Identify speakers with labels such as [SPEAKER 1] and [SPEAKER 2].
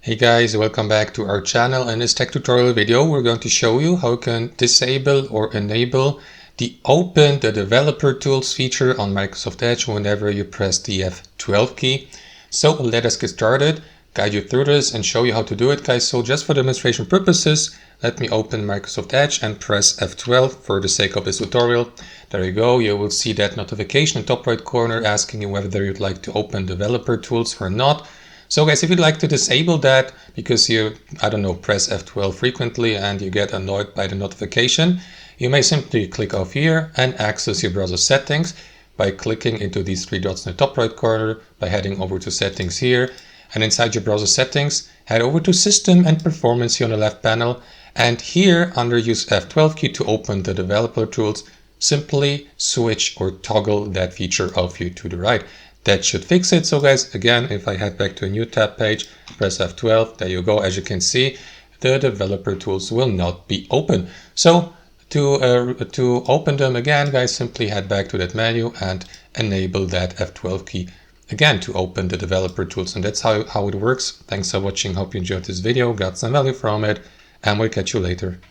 [SPEAKER 1] Hey guys, welcome back to our channel. In this tech tutorial video, we're going to show you how you can disable or enable the Open the Developer Tools feature on Microsoft Edge whenever you press the F12 key. So let us get started, guide you through this and show you how to do it, guys. So just for demonstration purposes, let me open Microsoft Edge and press F12 for the sake of this tutorial. There you go. You will see that notification in the top right corner asking you whether you'd like to open developer tools or not. So guys, if you'd like to disable that because you, press F12 frequently and you get annoyed by the notification, you may simply click off here and access your browser settings by clicking into these three dots in the top right corner, by heading over to settings here, and inside your browser settings, head over to System and Performance here on the left panel, and here under use F12 key to open the developer tools, simply switch or toggle that feature off here to the right. That should fix it. So guys, again, if I head back to a new tab page, press F12, there you go. As you can see, the developer tools will not be open. So to open them again, guys, simply head back to that menu and enable that F12 key again to open the developer tools. And that's how it works. Thanks for watching. Hope you enjoyed this video, got some value from it, and we'll catch you later.